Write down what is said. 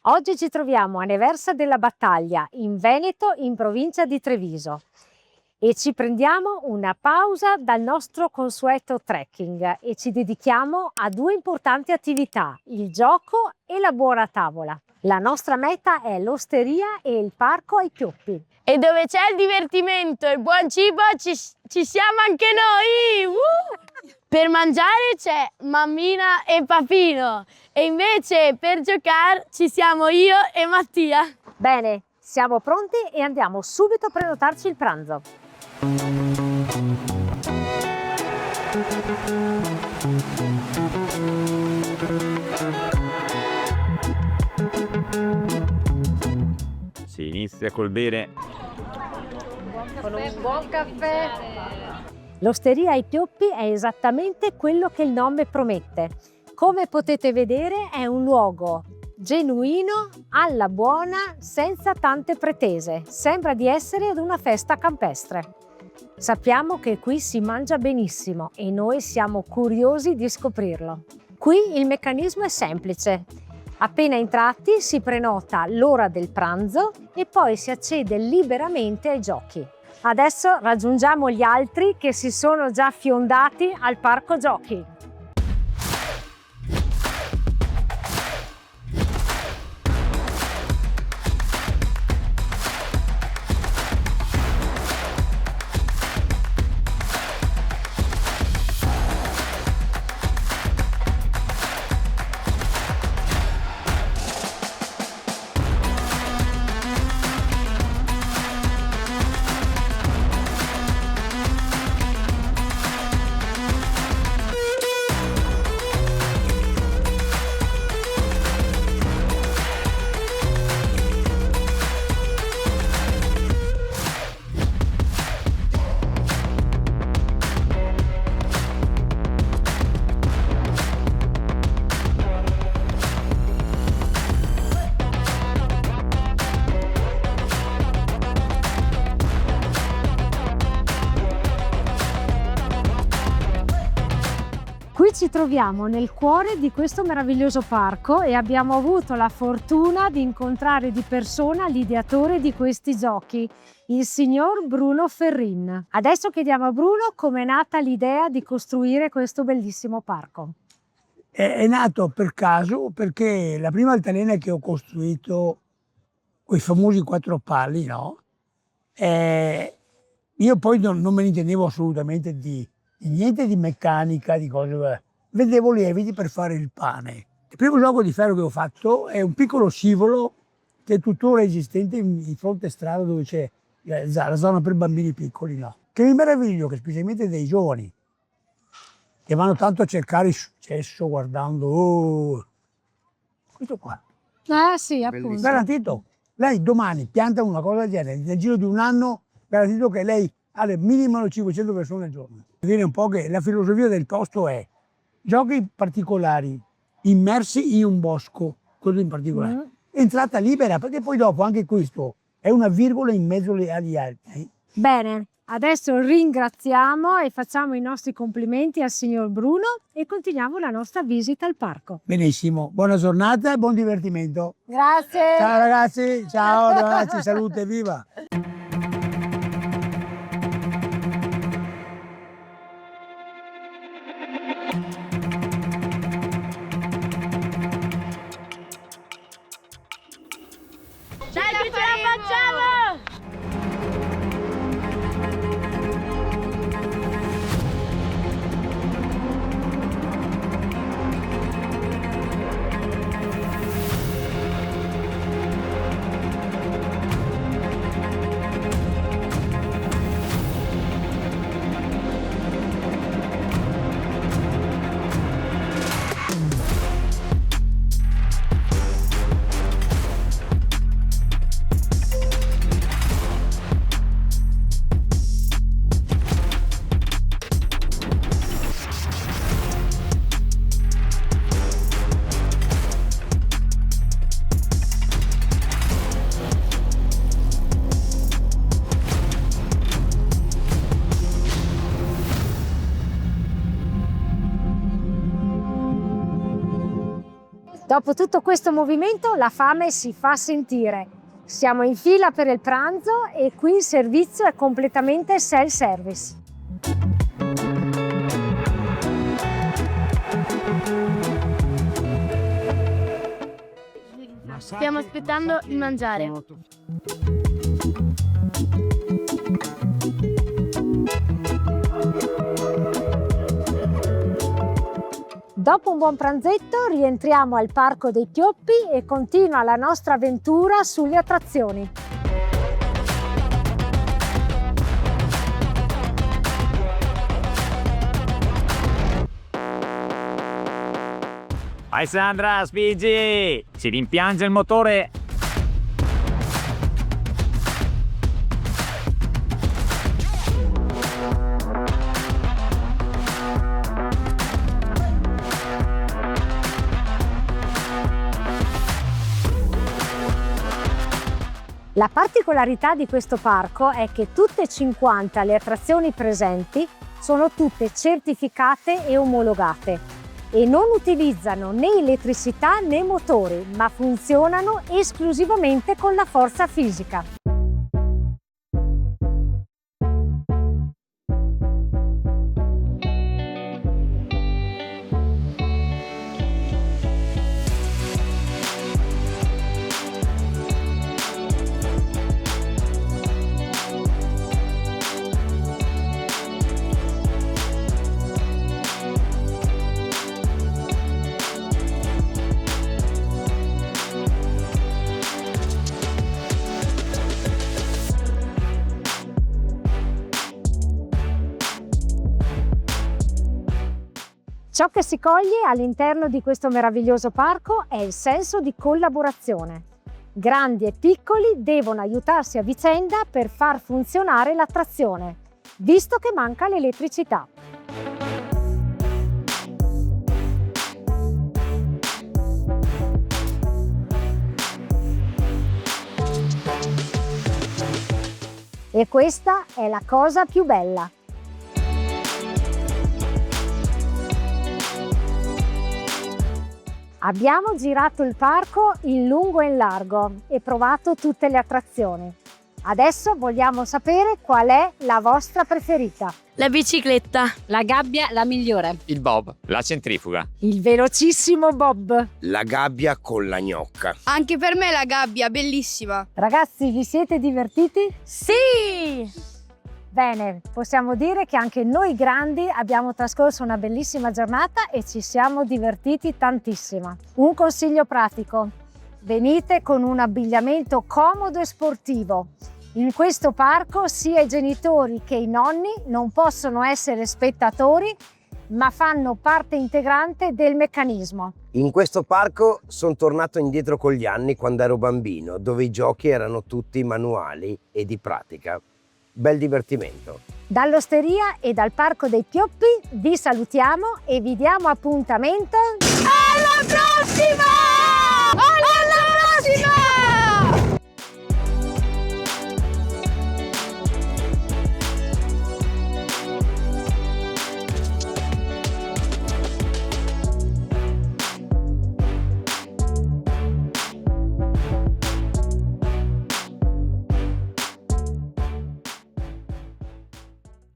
Oggi ci troviamo a Neversa della Battaglia, in Veneto, in provincia di Treviso. E ci prendiamo una pausa dal nostro consueto trekking e ci dedichiamo a due importanti attività, il gioco e la buona tavola. La nostra meta è l'osteria e il parco ai Pioppi. E dove c'è il divertimento e il buon cibo ci siamo anche noi! Per mangiare c'è mammina e papino e invece per giocare ci siamo io e Mattia. Bene, siamo pronti e andiamo subito a prenotarci il pranzo. Si inizia col bere. Con un buon caffè. L'Osteria ai Pioppi è esattamente quello che il nome promette. Come potete vedere è un luogo genuino, alla buona, senza tante pretese. Sembra di essere ad una festa campestre. Sappiamo che qui si mangia benissimo e noi siamo curiosi di scoprirlo. Qui il meccanismo è semplice. Appena entrati si prenota l'ora del pranzo e poi si accede liberamente ai giochi. Adesso raggiungiamo gli altri che si sono già fiondati al parco giochi. Qui ci troviamo nel cuore di questo meraviglioso parco e abbiamo avuto la fortuna di incontrare di persona l'ideatore di questi giochi, il signor Bruno Ferrin. Adesso chiediamo a Bruno come è nata l'idea di costruire questo bellissimo parco. È nato per caso perché la prima altalena che ho costruito, quei famosi 4 pali, no? Io poi non me ne intendevo assolutamente di niente di meccanica, di cose. Vendevo lieviti per fare il pane. Il primo gioco di ferro che ho fatto è un piccolo scivolo che è tuttora esistente in fronte strada dove c'è la zona per bambini piccoli, no? Che mi meraviglio che specialmente dei giovani che vanno tanto a cercare il successo guardando questo qua. Sì, appunto. Garantito. Lei domani pianta una cosa del genere, nel giro di un anno garantito che lei ha minimo 500 persone al giorno. Dire un po' che la filosofia del posto è giochi particolari, immersi in un bosco, quello in particolare. Entrata libera, perché poi dopo anche questo è una virgola in mezzo agli altri. Bene, adesso ringraziamo e facciamo i nostri complimenti al signor Bruno e continuiamo la nostra visita al parco. Benissimo, buona giornata e buon divertimento. Grazie! Ciao ragazzi, ciao ragazzi, salute, viva! Dai che ce la facciamo! Dopo tutto questo movimento la fame si fa sentire. Siamo in fila per il pranzo e qui il servizio è completamente self-service. Stiamo aspettando il mangiare. Dopo un buon pranzetto rientriamo al Parco dei Pioppi e continua la nostra avventura sulle attrazioni. Vai Sandra, spingi! Si rimpiange il motore! La particolarità di questo parco è che tutte e 50 le attrazioni presenti sono tutte certificate e omologate e non utilizzano né elettricità né motori, ma funzionano esclusivamente con la forza fisica. Ciò che si coglie all'interno di questo meraviglioso parco è il senso di collaborazione. Grandi e piccoli devono aiutarsi a vicenda per far funzionare l'attrazione, visto che manca l'elettricità. E questa è la cosa più bella. Abbiamo girato il parco in lungo e in largo e provato tutte le attrazioni. Adesso vogliamo sapere qual è la vostra preferita. La bicicletta. La gabbia, la migliore. Il bob, la centrifuga. Il velocissimo Bob. La gabbia con la gnocca. Anche per me la gabbia, bellissima. Ragazzi, vi siete divertiti? Sì! Bene, possiamo dire che anche noi grandi abbiamo trascorso una bellissima giornata e ci siamo divertiti tantissimo. Un consiglio pratico: venite con un abbigliamento comodo e sportivo. In questo parco sia i genitori che i nonni non possono essere spettatori, ma fanno parte integrante del meccanismo. In questo parco sono tornato indietro con gli anni quando ero bambino, dove i giochi erano tutti manuali e di pratica. Bel divertimento. Dall'Osteria e dal Parco dei Pioppi vi salutiamo e vi diamo appuntamento Alla prossima! Alla prossima!